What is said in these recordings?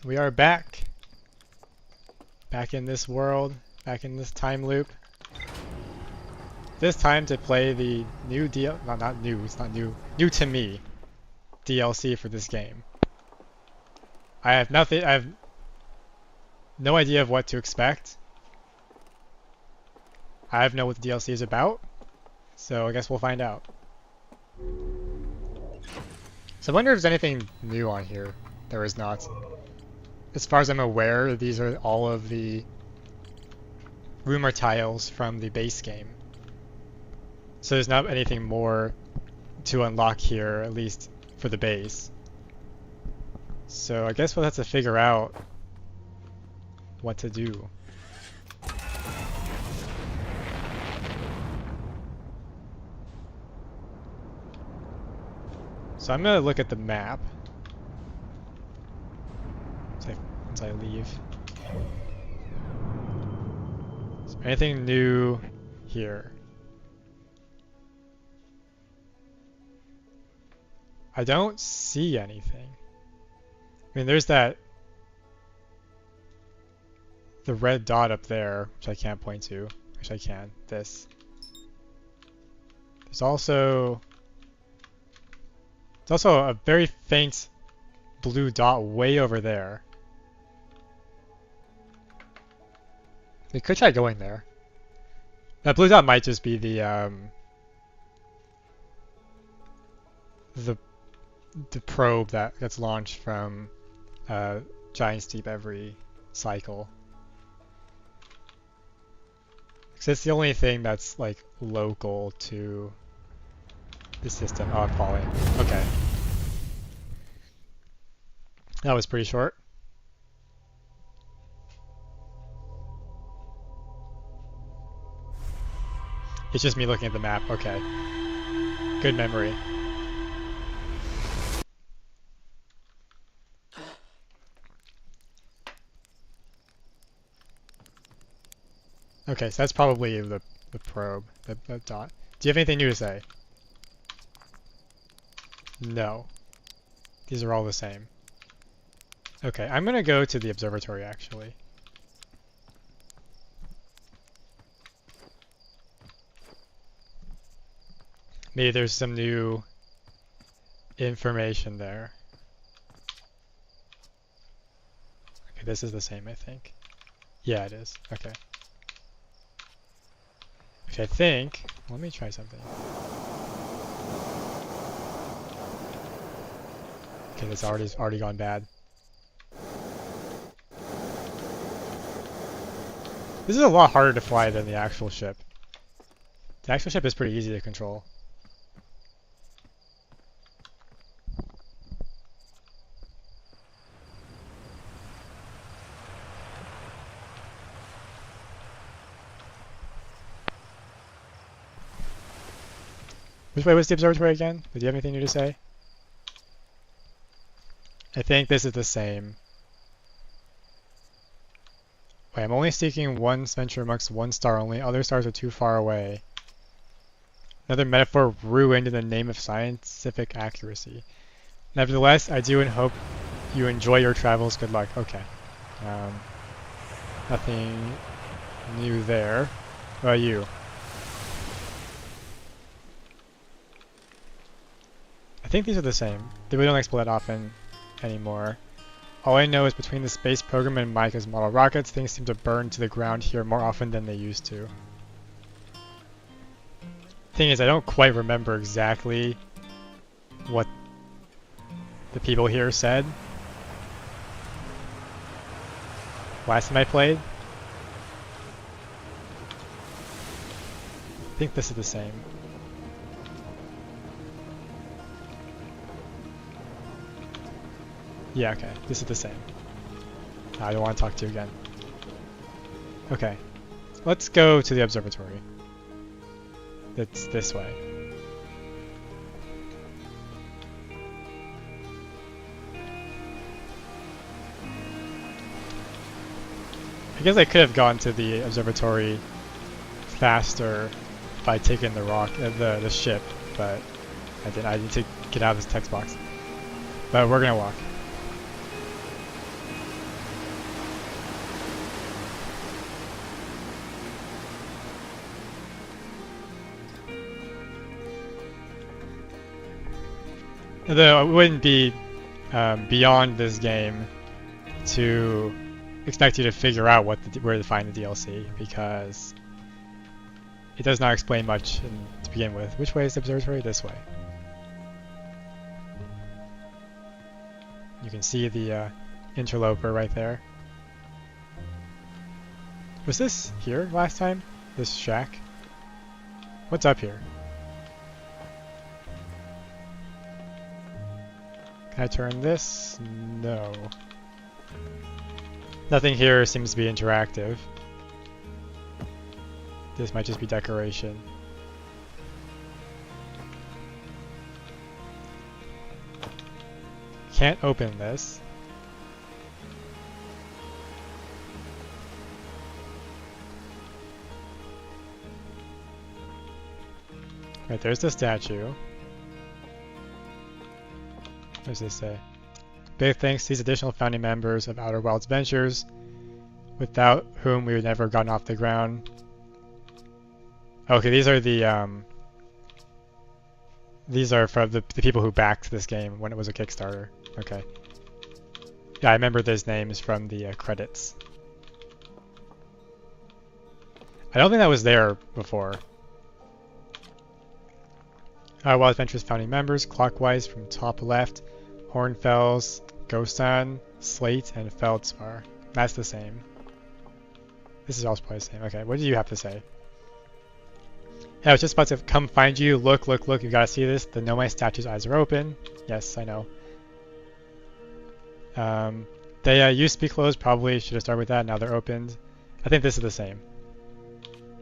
We are back. Back in this world, back in this time loop. This time to play the new not new, it's not new, new to me DLC for this game. I have no idea of what to expect. I have no what the DLC is about, so I guess we'll find out. So I wonder if there's anything new on here. There is not. As far as I'm aware, these are all of the rumor tiles from the base game. So there's not anything more to unlock here, at least for the base. So I guess we'll have to figure out what to do. So I'm gonna look at the map once I leave. Is there anything new here? I don't see anything. I mean, there's the red dot up there, which I can't point to. Actually, I can. This. There's also a very faint blue dot way over there. We could try going there. That blue dot might just be the probe that gets launched from Giant's Deep every cycle. Because it's the only thing that's like local to the system. Oh, I'm falling. Okay. That was pretty short. It's just me looking at the map. Okay. Good memory. Okay, so that's probably the probe, the dot. Do you have anything new to say? No. These are all the same. Okay, I'm gonna go to the observatory actually. Maybe there's some new information there. Okay, this is the same, I think. Yeah, it is. Okay. Which I think, let me try something. Okay, that's already gone bad. This is a lot harder to fly than the actual ship. The actual ship is pretty easy to control. Which way was the observatory again? Did you have anything new to say? I think this is the same. Wait, I'm only seeking one venture amongst one star only. Other stars are too far away. Another metaphor ruined in the name of scientific accuracy. Nevertheless, I do and hope you enjoy your travels. Good luck. Okay. Nothing new there. What about you? I think these are the same. We don't explore that often anymore. All I know is between the space program and Micah's model rockets, things seem to burn to the ground here more often than they used to. Thing is, I don't quite remember exactly what the people here said last time I played. I think this is the same. Yeah, okay. This is the same. I don't want to talk to you again. Okay. Let's go to the observatory. It's this way. I guess I could have gone to the observatory faster by taking the the ship, but I didn't. I need to get out of this text box. But we're gonna walk. Though it wouldn't be beyond this game to expect you to figure out where to find the DLC, because it does not explain much to begin with. Which way is the observatory? This way. You can see the interloper right there. Was this here last time? This shack? What's up here? Can I turn this? No. Nothing here seems to be interactive. This might just be decoration. Can't open this. Right, there's the statue. What does this say? Big thanks to these additional founding members of Outer Wilds Ventures, without whom we would never have gotten off the ground. Okay, these are from the people who backed this game when it was a Kickstarter. Okay. Yeah, I remember those names from the credits. I don't think that was there before. Wild Ventures founding members, clockwise from top left, Hornfels, Ghostan, Slate, and Feldspar. That's the same. This is also probably the same. Okay, what do you have to say? Yeah, I was just about to come find you. Look, look, look, you gotta see this. The Nomai statue's eyes are open. Yes, I know. They used to be closed, probably should have started with that. Now they're opened. I think this is the same.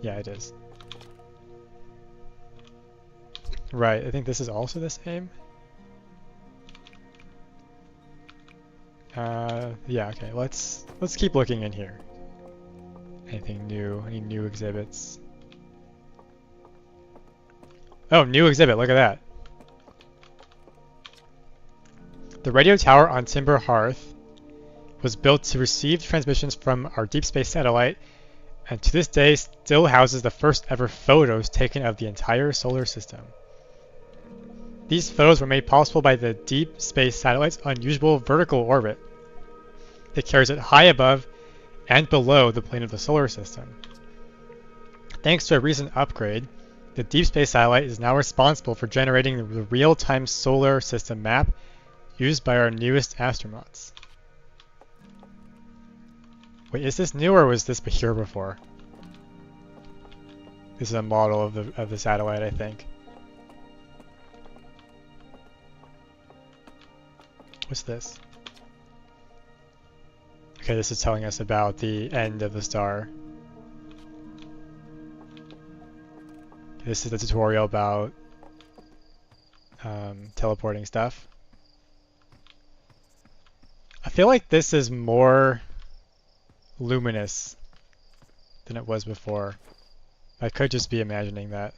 Yeah, it is. Right, I think this is also the same. Yeah, okay, let's keep looking in here. Anything new? Any new exhibits? Oh, new exhibit, look at that. The radio tower on Timber Hearth was built to receive transmissions from our deep space satellite, and to this day still houses the first ever photos taken of the entire solar system. These photos were made possible by the deep space satellite's unusual vertical orbit that carries it high above and below the plane of the solar system. Thanks to a recent upgrade, the deep space satellite is now responsible for generating the real-time solar system map used by our newest astronauts. Wait, is this new or was this here before? This is a model of the satellite, I think. What's this? Okay, this is telling us about the end of the star. This is the tutorial about teleporting stuff. I feel like this is more luminous than it was before. I could just be imagining that.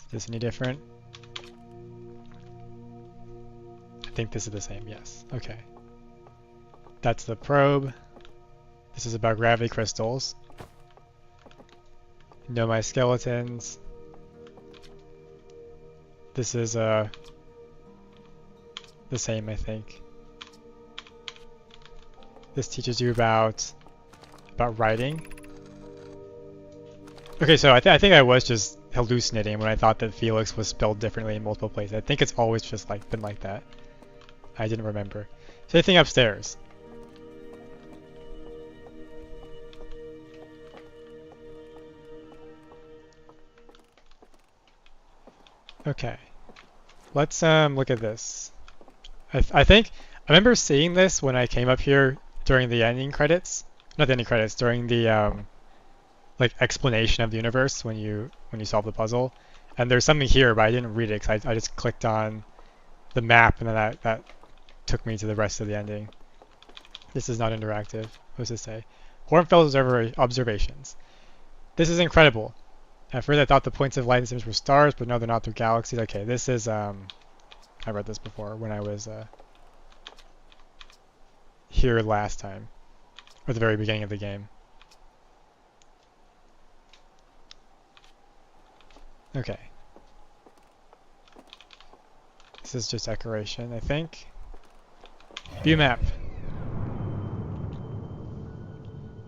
Is this any different? I think this is the same, yes. Okay. That's the probe. This is about gravity crystals. Nomai skeletons. This is the same, I think. This teaches you about writing. Okay, so I think I was just hallucinating when I thought that Felix was spelled differently in multiple places. I think it's always just been like that. I didn't remember. Is there anything upstairs? Okay. Let's look at this. I think I remember seeing this when I came up here during the ending credits. Not the ending credits, during the like explanation of the universe when you solve the puzzle. And there's something here, but I didn't read it because I just clicked on the map and then that took me to the rest of the ending. This is not interactive. What does it say? Hornfels observations. This is incredible. At first I thought the points of light in Sims were stars, but no, they're not, they're galaxies. Okay, this is I read this before when I was here last time, or the very beginning of the game. Okay. This is just decoration, I think. View map.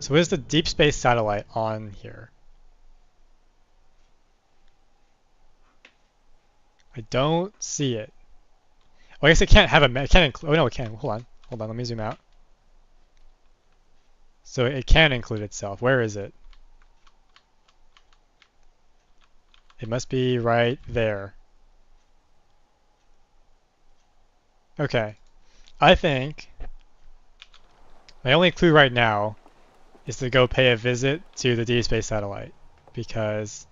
So is the deep space satellite on here? I don't see it. Oh, I guess it can't have a. It can't include. Oh no, it can. Hold on. Let me zoom out. So it can include itself. Where is it? It must be right there. Okay. I think my only clue right now is to go pay a visit to the deep space satellite, because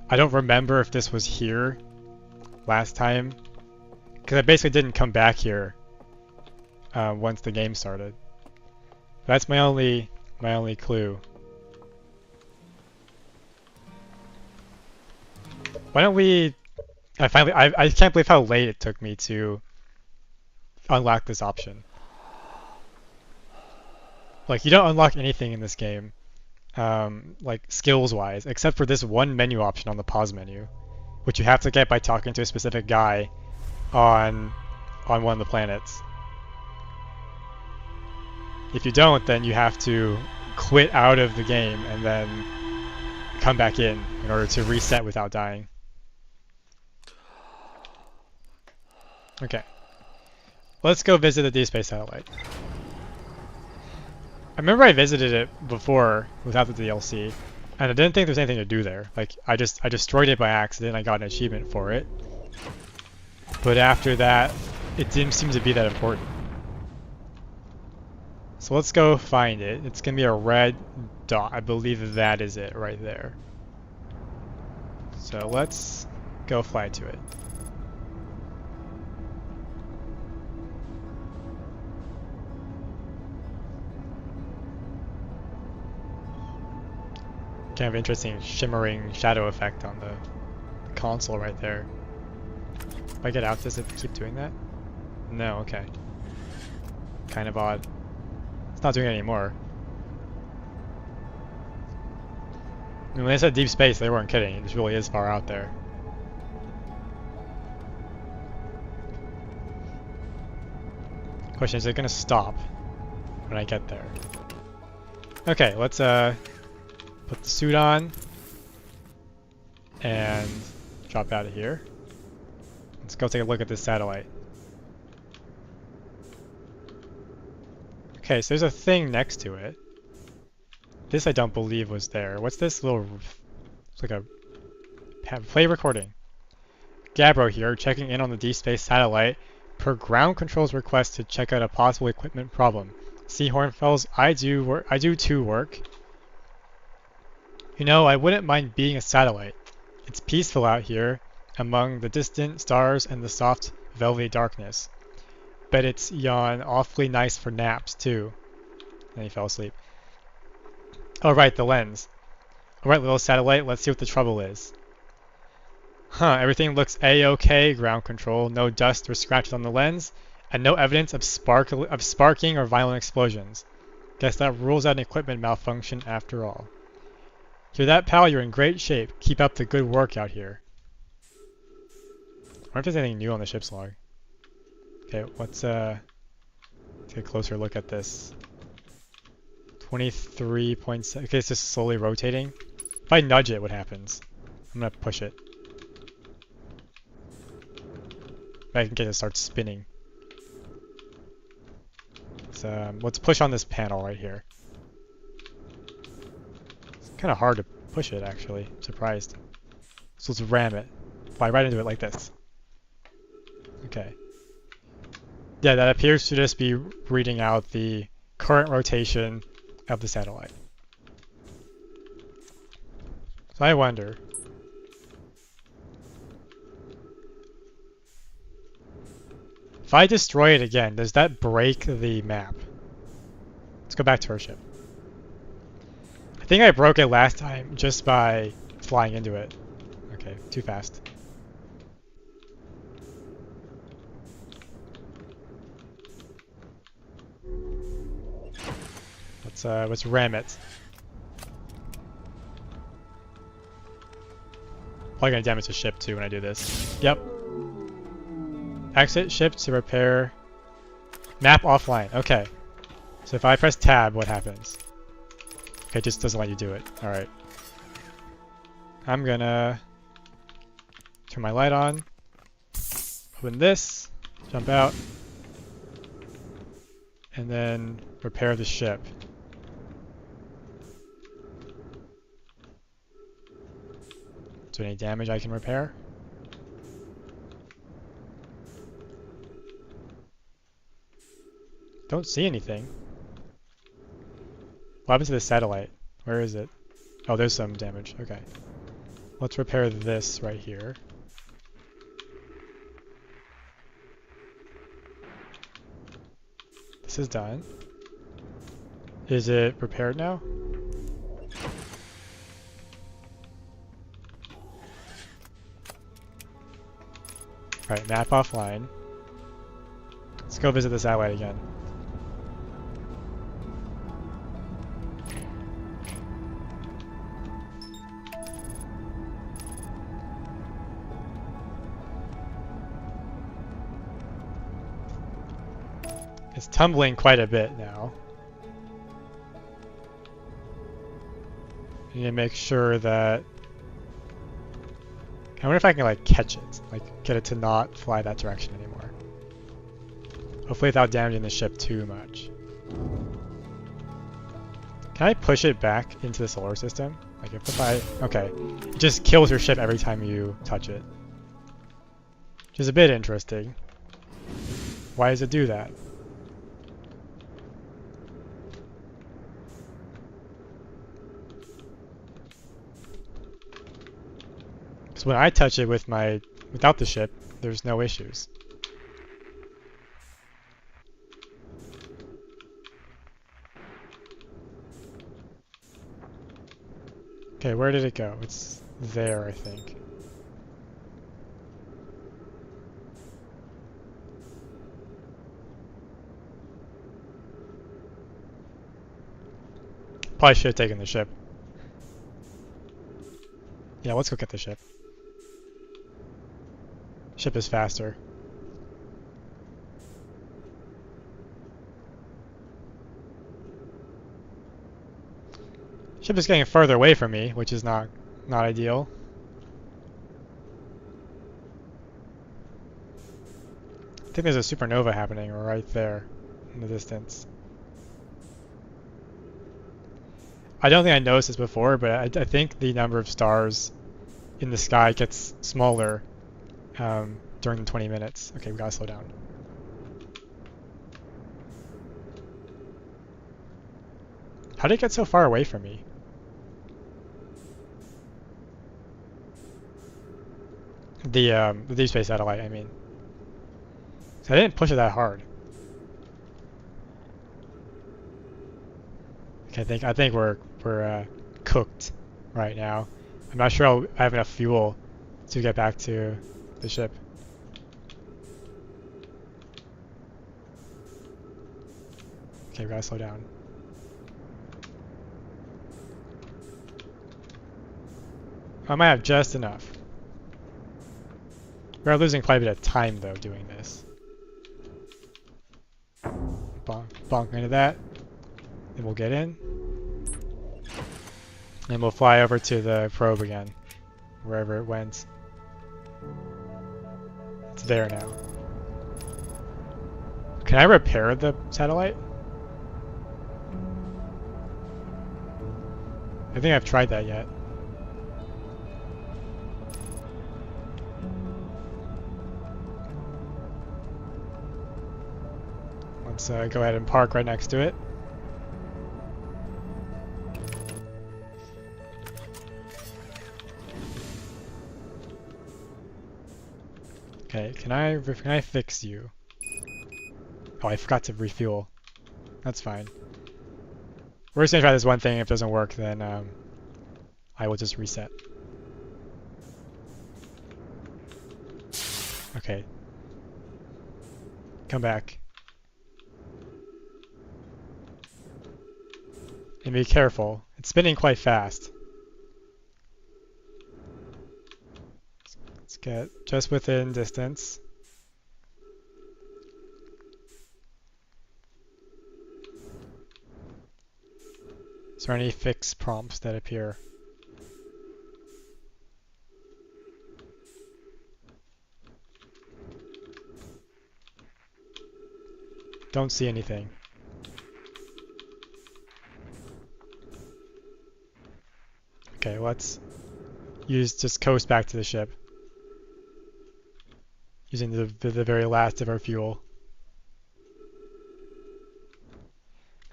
I don't remember if this was here last time, because I basically didn't come back here once the game started. That's my only clue. Why don't we? I can't believe how late it took me to unlock this option. Like, you don't unlock anything in this game, like skills-wise, except for this one menu option on the pause menu, which you have to get by talking to a specific guy on one of the planets. If you don't, then you have to quit out of the game and then come back in order to reset without dying. Okay. Let's go visit the deep space satellite. I remember I visited it before without the DLC, and I didn't think there's anything to do there. Like, I destroyed it by accident, I got an achievement for it. But after that, it didn't seem to be that important. So let's go find it. It's gonna be a red dot. I believe that is it right there. So let's go fly to it. Kind of interesting shimmering shadow effect on the console right there. If I get out, does it keep doing that? No, okay. Kind of odd. It's not doing it anymore. I mean, when they said deep space, they weren't kidding. It just really is far out there. Question, is it gonna stop when I get there? Okay, let's put the suit on and drop out of here. Let's go take a look at this satellite. Okay, so there's a thing next to it. This I don't believe was there. What's this little... It's like a... Play recording. Gabbro here, checking in on the deep space satellite per ground control's request to check out a possible equipment problem. See, Hornfels, I do too work. You know, I wouldn't mind being a satellite. It's peaceful out here, among the distant stars and the soft, velvety darkness. Bet it's yawn awfully nice for naps, too. And he fell asleep. Oh right, the lens. Alright, little satellite, let's see what the trouble is. Huh, everything looks A-OK, ground control. No dust or scratches on the lens, and no evidence of sparking or violent explosions. Guess that rules out an equipment malfunction after all. Hear that, pal? You're in great shape. Keep up the good work out here. I wonder if there's anything new on the ship's log. Okay, let's take a closer look at this. 23.7. Okay, it's just slowly rotating. If I nudge it, what happens? I'm gonna push it. I can get it to start spinning. So, let's push on this panel right here. It's kind of hard to push it, actually. I'm surprised. So let's ram it. Fly right into it like this. Okay. Yeah, that appears to just be reading out the current rotation of the satellite. So I wonder. If I destroy it again, does that break the map? Let's go back to our ship. I think I broke it last time just by flying into it. Okay, too fast. Let's ram it. Probably gonna damage the ship too when I do this. Yep. Exit ship to repair. Map offline. Okay. So if I press tab, what happens? Okay, it just doesn't let you do it. Alright. I'm gonna turn my light on. Open this. Jump out. And then repair the ship. Is there any damage I can repair? Don't see anything. What happens to the satellite? Where is it? Oh, there's some damage. Okay. Let's repair this right here. This is done. Is it repaired now? Alright, map offline. Let's go visit the satellite again. It's tumbling quite a bit now. I need to make sure that... I wonder if I can like catch it, like get it to not fly that direction anymore. Hopefully without damaging the ship too much. Can I push it back into the solar system? Like if I... Okay. It just kills your ship every time you touch it. Which is a bit interesting. Why does it do that? Because when I touch it with without the ship, there's no issues. Okay, where did it go? It's there, I think. Probably should have taken the ship. Yeah, let's go get the ship. Ship is faster. Ship is getting further away from me, which is not ideal. I think there's a supernova happening right there in the distance. I don't think I noticed this before, but I think the number of stars in the sky gets smaller during the 20 minutes. Okay, we gotta slow down. How did it get so far away from me? The Deep Space Satellite, I mean. So I didn't push it that hard. Okay, I think we're cooked right now. I'm not sure I have enough fuel to get back to the ship. Okay, we gotta slow down. I might have just enough. We are losing quite a bit of time though doing this. Bonk into that. Then we'll get in. And we'll fly over to the probe again. Wherever it went. It's there now. Can I repair the satellite? I think I've tried that yet. Let's go ahead and park right next to it. Okay, can I fix you? Oh, I forgot to refuel. That's fine. We're just gonna try this one thing. If it doesn't work, then I will just reset. Okay. Come back. And be careful. It's spinning quite fast. Let's get just within distance. Is there any fix prompts that appear? Don't see anything. Okay, let's just coast back to the ship. Using the very last of our fuel.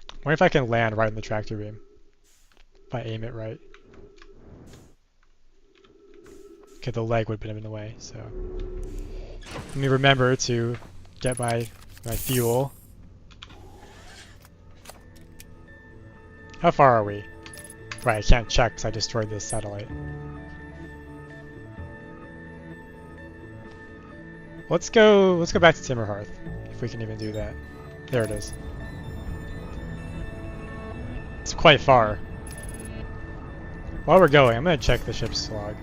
I wonder if I can land right in the tractor beam. If I aim it right. Okay, the leg would have been in the way, so. Let me remember to get my fuel. How far are we? Right, I can't check because I destroyed this satellite. Let's go back to Timberhearth, if we can even do that. There it is. It's quite far. While we're going, I'm gonna check the ship's log.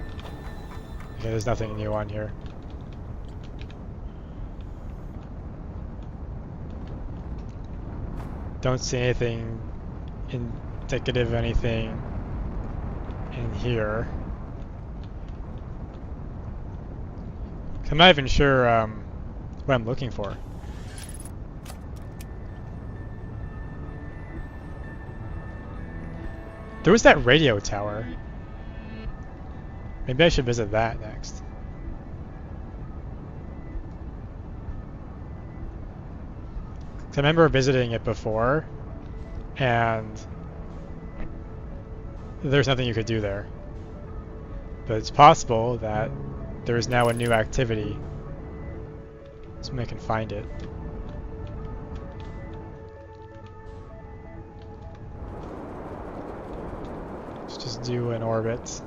Okay, there's nothing new on here. Don't see anything indicative of anything in here. I'm not even sure what I'm looking for. There was that radio tower. Maybe I should visit that next. I remember visiting it before, and there's nothing you could do there. But it's possible that there is now a new activity. So I can find it. Let's just do an orbit.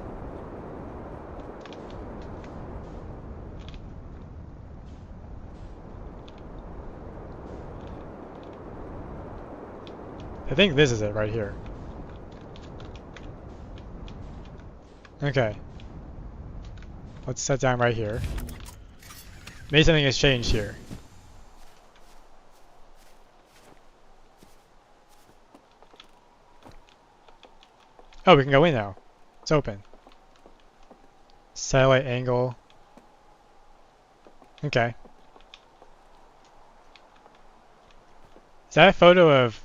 I think this is it right here. Okay. Let's set down right here. Maybe something has changed here. Oh, we can go in now. It's open. Satellite angle. Okay. Is that a photo of...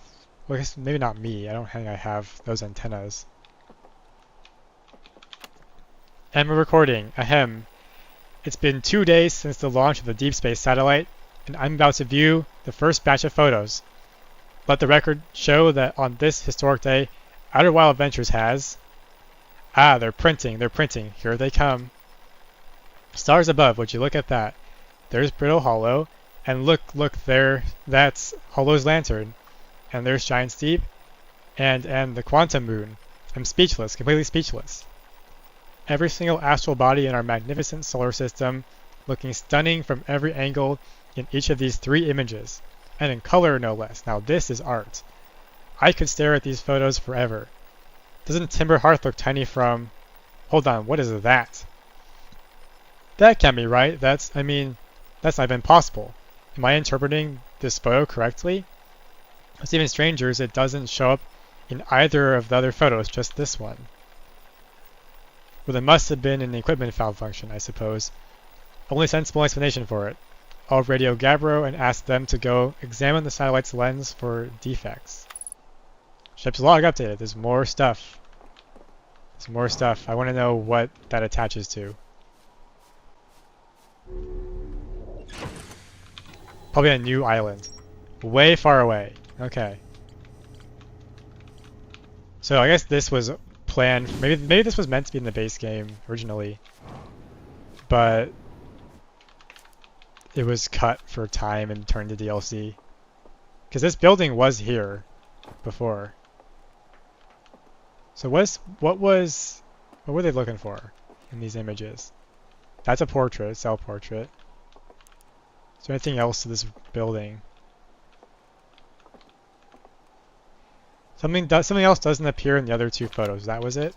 Well, I guess maybe not me. I don't think I have those antennas. And we're recording. Ahem. It's been 2 days since the launch of the Deep Space satellite, and I'm about to view the first batch of photos. Let the record show that on this historic day, Outer Wild Adventures has... Ah, they're printing. Here they come. Stars above, would you look at that? There's Brittle Hollow, and look there, that's Hollow's lantern. And there's Giant's Deep, and the Quantum Moon. I'm speechless, completely speechless. Every single astral body in our magnificent solar system, looking stunning from every angle in each of these 3 images, and in color no less. Now this is art. I could stare at these photos forever. Doesn't Timberhearth look tiny from... Hold on, what is that? That can't be right. That's not even possible. Am I interpreting this photo correctly? What's even stranger is it doesn't show up in either of the other photos, just this one. Well, there must have been an equipment malfunction, I suppose. Only sensible explanation for it. I'll radio Gabbro and ask them to go examine the satellite's lens for defects. Ship's log updated. There's more stuff. I want to know what that attaches to. Probably a new island. Way far away. Okay. So I guess this was planned. Maybe this was meant to be in the base game originally, but it was cut for time and turned to DLC. Because this building was here before. So what were they looking for in these images? That's a portrait, self-portrait. Is there anything else to this building? Something else doesn't appear in the other two photos. That was it?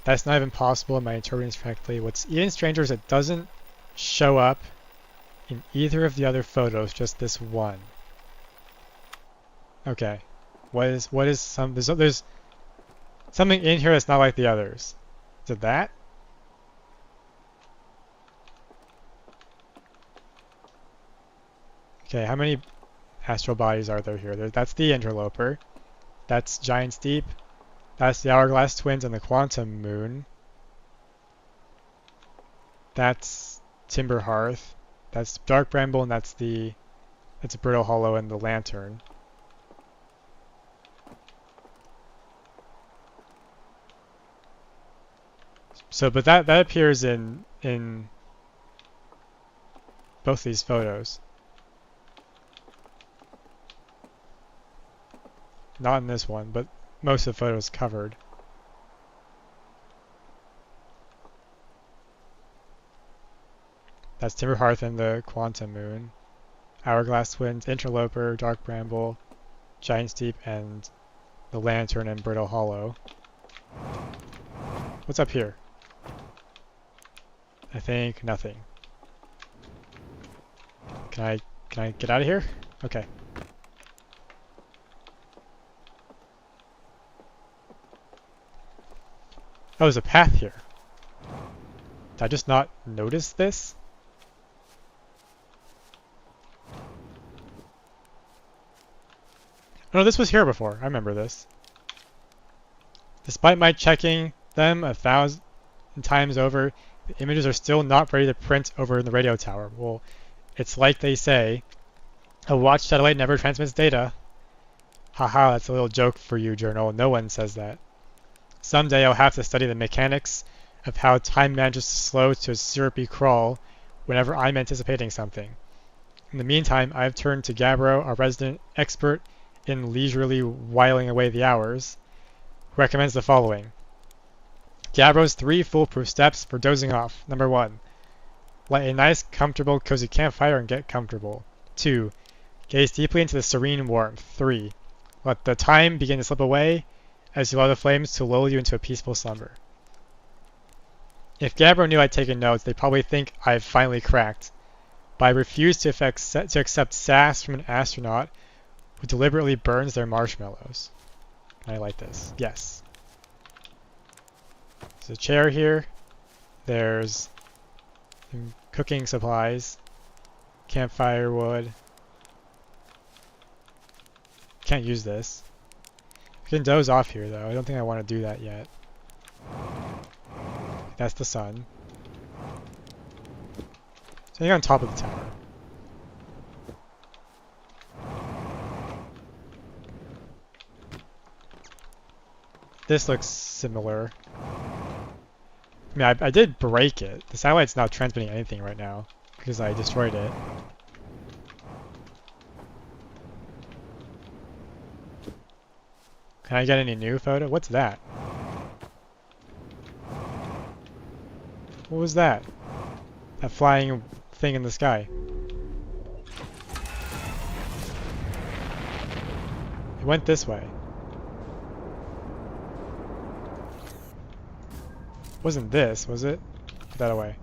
That's not even possible. Am I interpreting this correctly? What's even stranger is it doesn't show up in either of the other photos, just this one. Okay. There's something in here that's not like the others. Is it that? Okay, how many astral bodies are there here? That's the Interloper. That's Giant's Deep. That's the Hourglass Twins and the Quantum Moon. That's Timber Hearth. That's Dark Bramble, and that's Brittle Hollow and the Lantern. So, but that appears in both these photos. Not in this one, but most of the photos covered. That's Timber Hearth and the Quantum Moon. Hourglass Twins, Interloper, Dark Bramble, Giant's Deep, and the Lantern and Brittle Hollow. What's up here? I think nothing. Can I get out of here? Okay. Oh, there's a path here. Did I just not notice this? Oh, no, this was here before. I remember this. Despite my checking them 1,000 times over, the images are still not ready to print over in the radio tower. Well, it's like they say, a watch satellite never transmits data. Haha, that's a little joke for you, Journal. No one says that. Someday I'll have to study the mechanics of how time manages to slow to a syrupy crawl whenever I'm anticipating something. In the meantime, I've turned to Gabbro, our resident expert in leisurely whiling away the hours, who recommends the following. Gabbro's 3 foolproof steps for dozing off. Number 1. Light a nice, comfortable, cozy campfire and get comfortable. 2. Gaze deeply into the serene warmth. 3. Let the time begin to slip away as you allow the flames to lull you into a peaceful slumber. If Gabbro knew I'd taken notes, they'd probably think I've finally cracked. But I refuse to accept sass from an astronaut who deliberately burns their marshmallows. I like this. Yes. There's a chair here. There's some cooking supplies. Campfire wood. Can't use this. I can doze off here though. I don't think I want to do that yet. That's the sun. Something on top of the tower. This looks similar. I mean, I did break it. The satellite's not transmitting anything right now because I destroyed it. Can I get any new photo? What's that? What was that? That flying thing in the sky. It went this way. Wasn't this, was it? Put that away.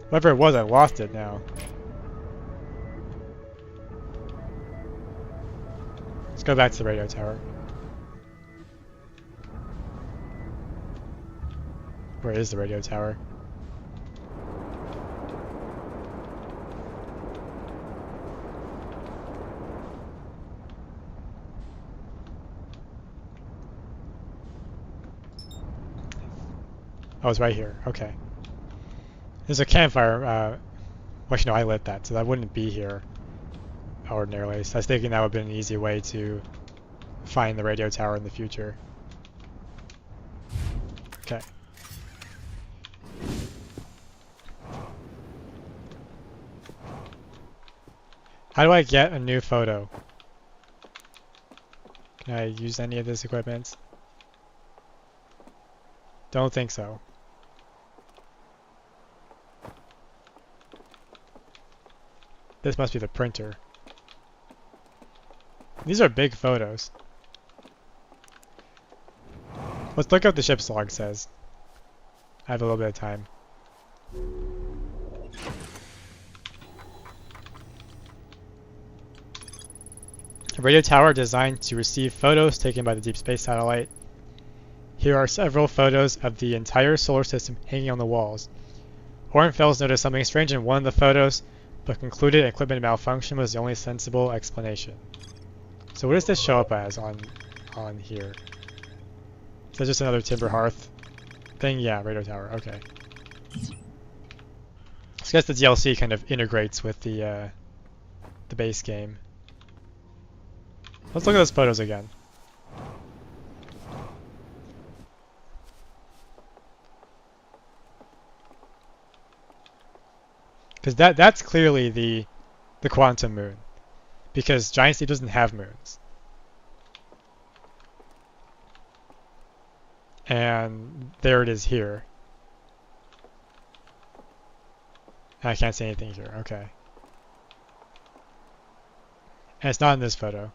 Whatever it was, I lost it now. Let's go back to the radio tower. Where is the radio tower? Oh, it's right here. Okay. There's a campfire. Well, actually, no, I lit that, so that wouldn't be here ordinarily. So I was thinking that would have been an easy way to find the radio tower in the future. Okay. How do I get a new photo? Can I use any of this equipment? Don't think so. This must be the printer. These are big photos. Let's look up the ship's log says. I have a little bit of time. A radio tower designed to receive photos taken by the Deep Space Satellite. Here are several photos of the entire solar system hanging on the walls. Hornfels noticed something strange in one of the photos, but concluded equipment malfunction was the only sensible explanation. So what does this show up as on here? Is that just another timber hearth thing? Yeah, radio tower. Okay. So I guess the DLC kind of integrates with the base game. Let's look at those photos again. Because that's clearly the quantum moon. Because Giant Steep doesn't have moons. And there it is here. I can't see anything here. Okay. And it's not in this photo.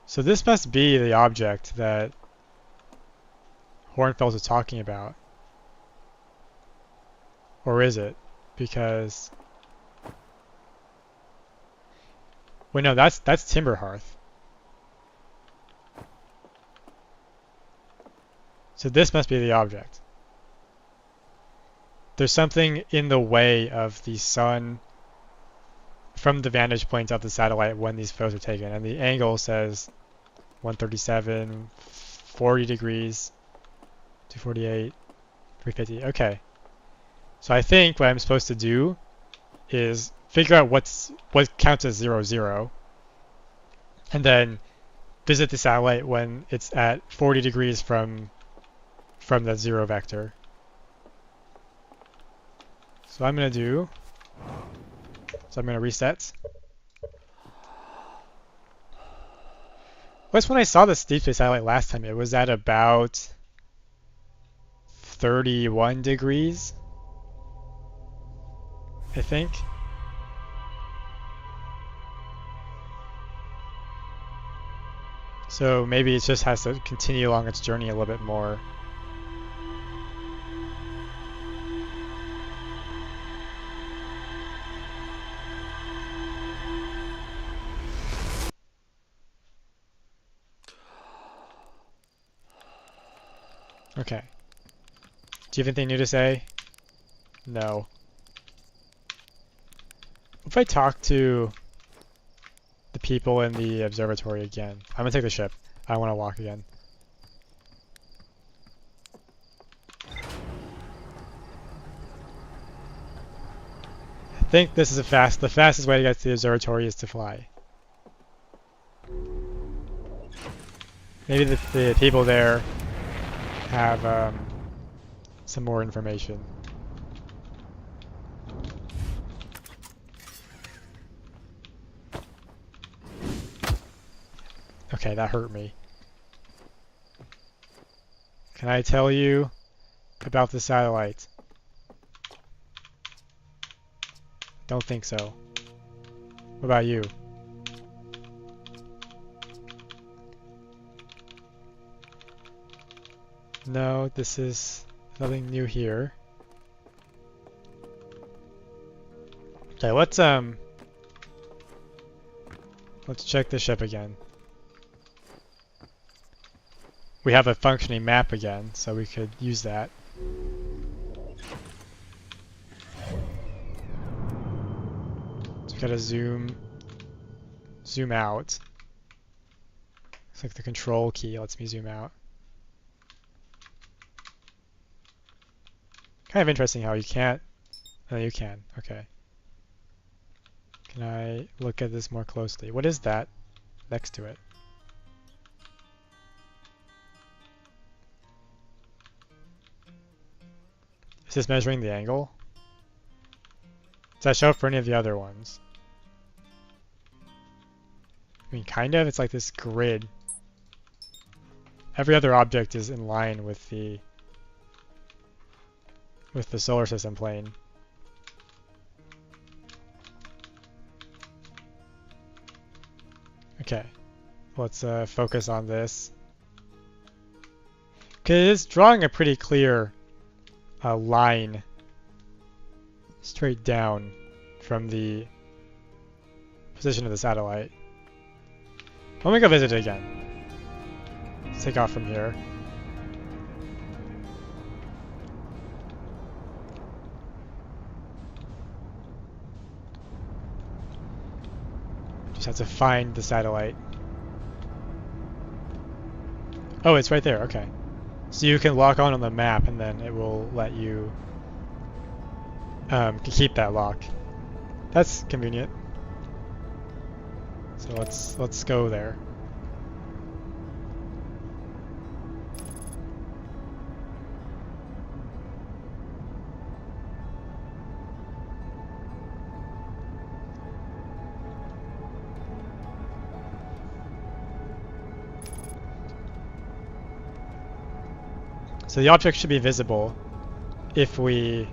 So this must be the object that Hornfels was talking about. Or is it? Because... Wait, no, that's Timber Hearth. So this must be the object. There's something in the way of the sun from the vantage point of the satellite when these photos are taken. And the angle says 137, 40 degrees, 248, 350. Okay. So I think what I'm supposed to do is figure out what counts as 0, 0, and then visit the satellite when it's at 40 degrees from that 0 vector. So I'm going to reset. What's when I saw the Deep Space Satellite last time? It was at about 31 degrees, I think. So maybe it just has to continue along its journey a little bit more. Okay. Do you have anything new to say? No. If I talk to the people in the observatory again, I'm gonna take the ship. I want to walk again. I think this is the fastest way to get to the observatory is to fly. Maybe the people there have some more information. Okay, that hurt me. Can I tell you about the satellite? Don't think so. What about you? No, this is nothing new here. Okay, let's check the ship again. We have a functioning map again, so we could use that. So we gotta zoom out. It's like the control key lets me zoom out. Kind of interesting how you can't. Oh, you can. Okay. Can I look at this more closely? What is that next to it? Is this measuring the angle? Does that show up for any of the other ones? I mean, kind of. It's like this grid. Every other object is in line with the solar system plane. Okay, let's focus on this. Okay, it's drawing a pretty clear line straight down from the position of the satellite. Let me go visit it again. Let's take off from here. Just have to find the satellite. Oh, it's right there. Okay. So you can lock on the map, and then it will let you keep that lock. That's convenient. So let's go there. So the object should be visible if we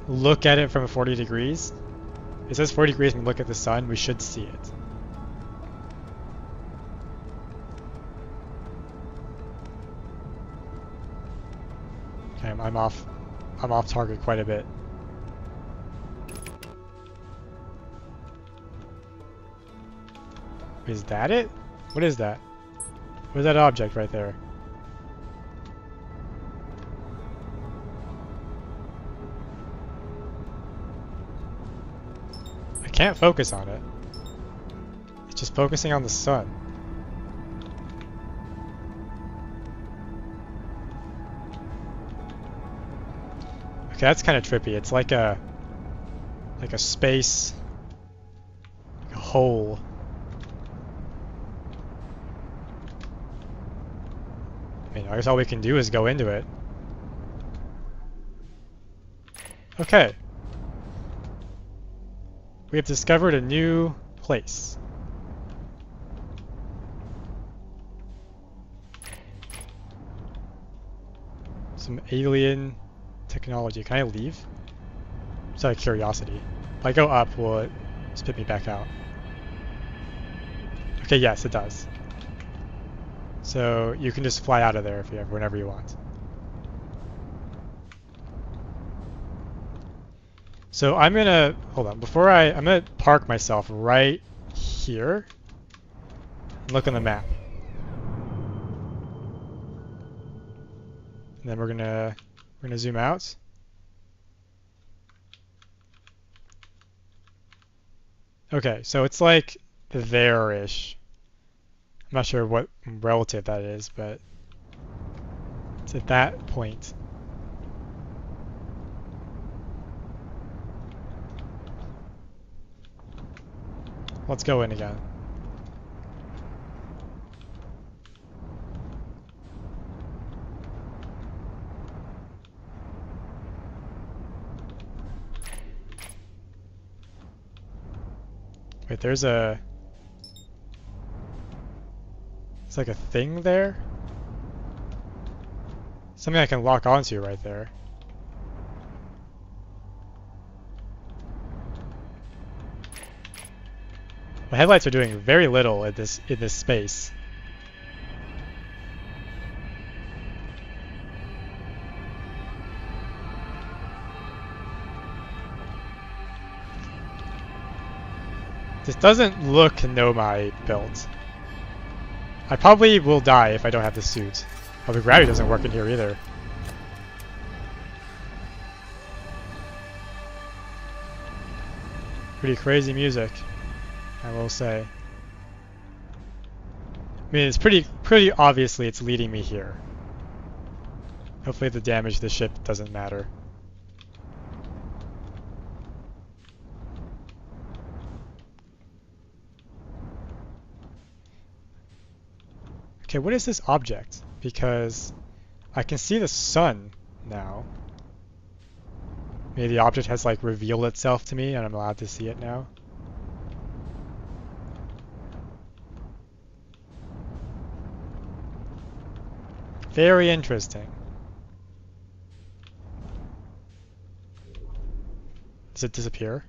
look at it from 40 degrees. It says 40 degrees and we look at the sun, we should see it. Okay, I'm off target quite a bit. Is that it? What is that? What is that object right there? I can't focus on it. It's just focusing on the sun. Okay, that's kind of trippy. It's like a space, like a hole. I mean, I guess all we can do is go into it. Okay. We have discovered a new place. Some alien technology. Can I leave? Just out of curiosity. If I go up, will it spit me back out? Okay, yes, it does. So you can just fly out of there if you have, whenever you want. So I'm gonna, hold on, I'm gonna park myself right here and look on the map. And then we're gonna zoom out. Okay, so it's like there-ish. I'm not sure what relative that is, but it's at that point. Let's go in again. Wait, there's like a thing there? Something I can lock onto right there. My headlights are doing very little in this space. This doesn't look Nomai built. I probably will die if I don't have the suit. Oh, the gravity doesn't work in here either. Pretty crazy music, I will say. I mean, it's pretty obviously it's leading me here. Hopefully the damage to the ship doesn't matter. Okay, what is this object? Because I can see the sun now. Maybe the object has like revealed itself to me and I'm allowed to see it now. Very interesting. Does it disappear?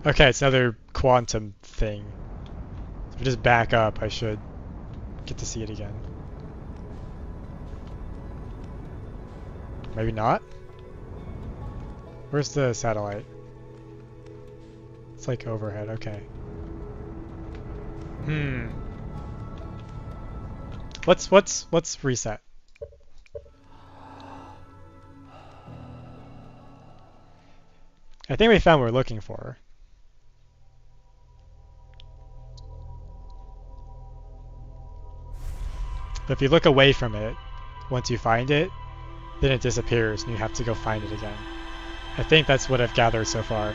Okay, it's another quantum thing. So if I just back up, I should get to see it again. Maybe not? Where's the satellite? It's like overhead, okay. Let's reset. I think we found what we're looking for. But if you look away from it, once you find it, then it disappears and you have to go find it again. I think that's what I've gathered so far.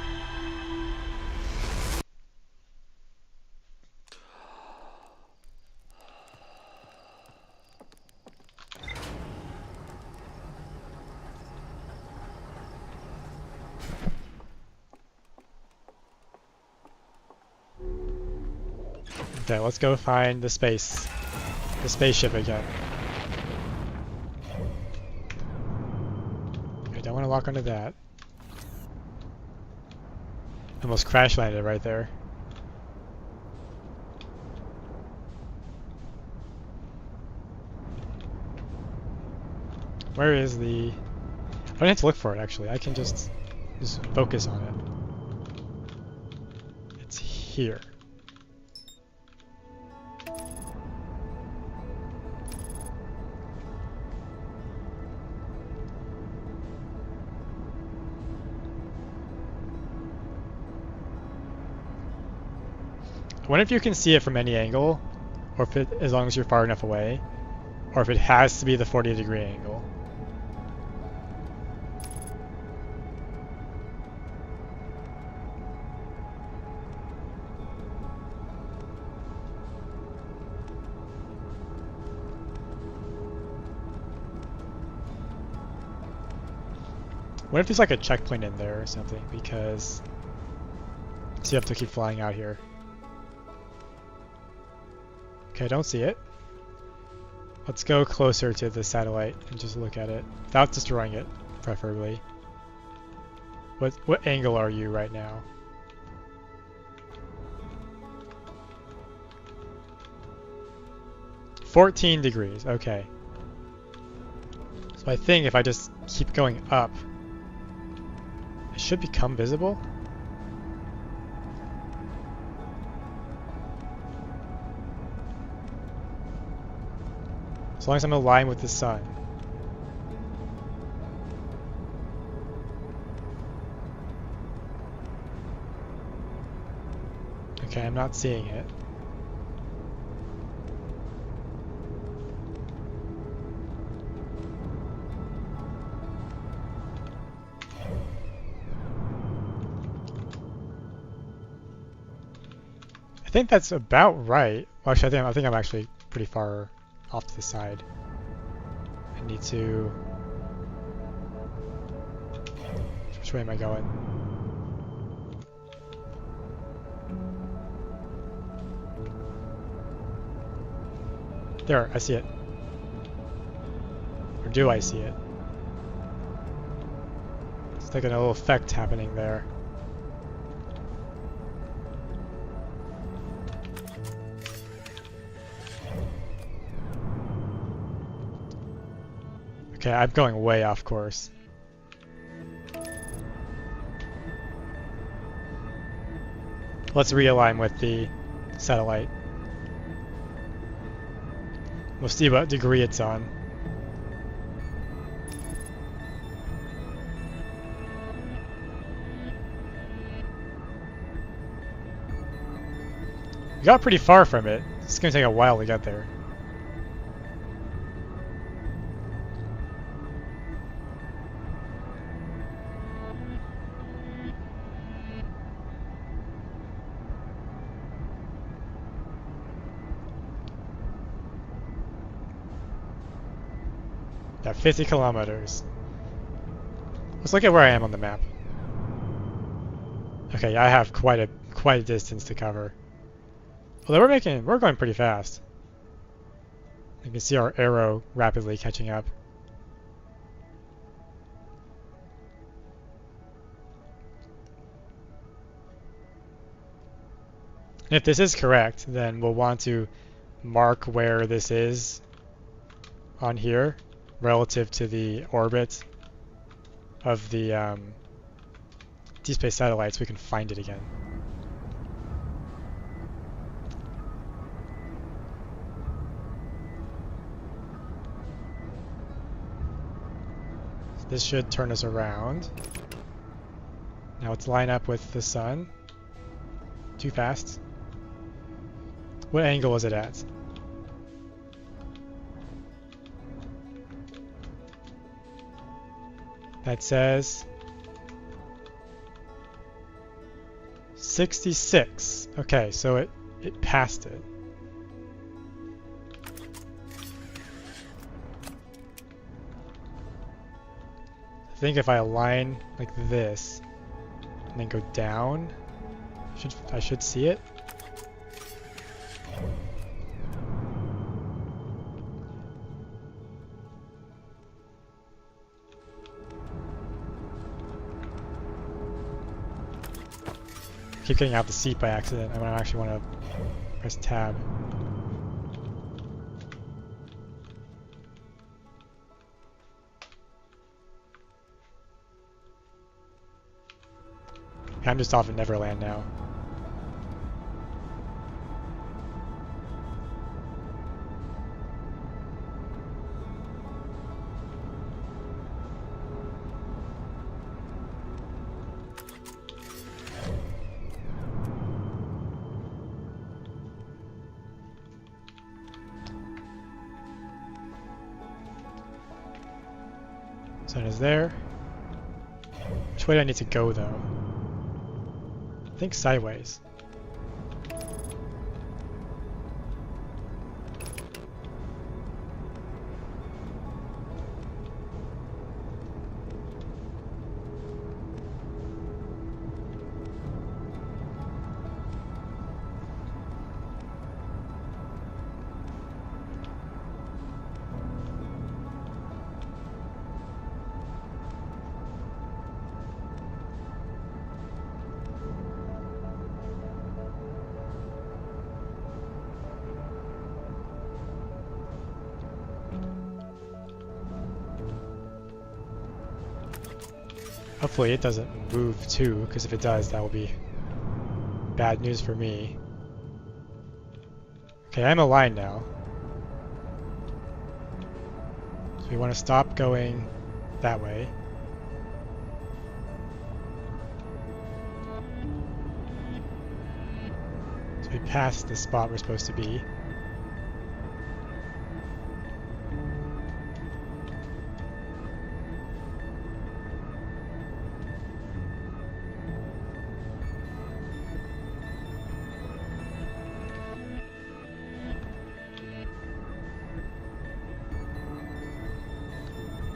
Okay, let's go find the spaceship again. I don't want to lock onto that. Almost crash landed right there. Where is the... I don't have to look for it actually, I can just focus on it. It's here. I wonder if you can see it from any angle, or if it, as long as you're far enough away, or if it has to be the 40-degree angle. What if there's like a checkpoint in there or something, because so you have to keep flying out here. Okay, I don't see it. Let's go closer to the satellite and just look at it, without destroying it, preferably. What angle are you right now? "14 degrees, okay. So I think if I just keep going up, it should become visible? As long as I'm aligned with the sun. Okay, I'm not seeing it. I think that's about right. Well, actually, I think I'm actually pretty far off to the side. I need to... Which way am I going? There, I see it. Or do I see it? It's like a little effect happening there. Okay, I'm going way off course. Let's realign with the satellite. We'll see what degree it's on. We got pretty far from it. It's gonna take a while to get there. Yeah, 50 kilometers. Let's look at where I am on the map. Okay, I have quite a distance to cover. Although we're going pretty fast. You can see our arrow rapidly catching up. And if this is correct, then we'll want to mark where this is on here relative to the orbit of the deep space satellite so we can find it again. So this should turn us around. Now let's line up with the sun. Too fast. What angle is it at? That says 66. Okay, so it passed it. I think if I align like this and then go down, I should see it. Keep getting out the seat by accident. I actually want to press tab. I'm just off at Neverland now. Sun is there. Which way do I need to go though? I think sideways. Hopefully it doesn't move too, because if it does, that will be bad news for me. Okay, I'm aligned now. So we want to stop going that way. So we passed the spot we're supposed to be.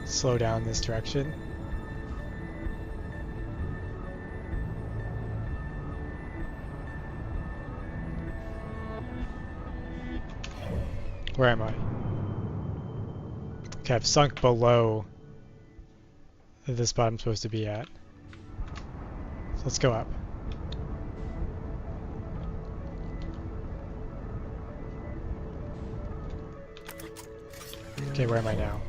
Slow down this direction. Where am I? Okay, I've sunk below the spot I'm supposed to be at. So let's go up. Okay, where am I now?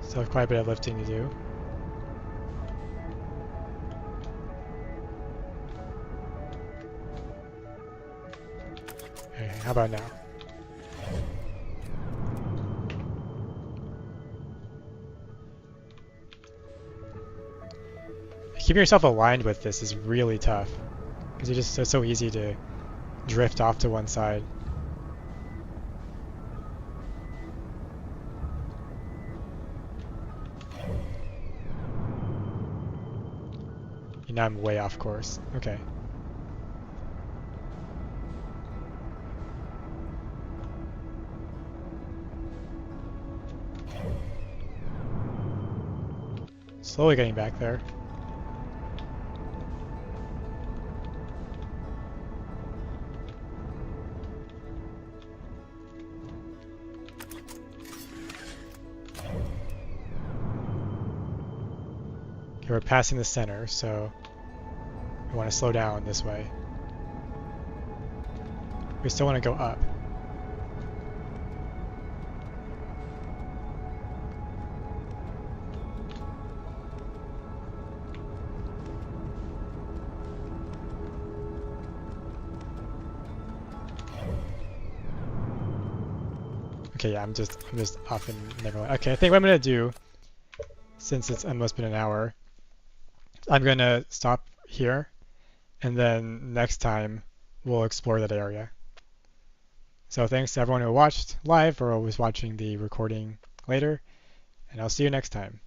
Still have quite a bit of lifting to do. Okay, how about now? Keeping yourself aligned with this is really tough, because it's so easy to drift off to one side. And now I'm way off course. Okay. Slowly getting back there. Okay, we're passing the center, so we want to slow down this way. We still want to go up. Okay, yeah, I'm just off in Neverland. Okay, I think what I'm gonna do, since it's almost been an hour, I'm gonna stop here, and then next time we'll explore that area. So thanks to everyone who watched live or was watching the recording later, and I'll see you next time.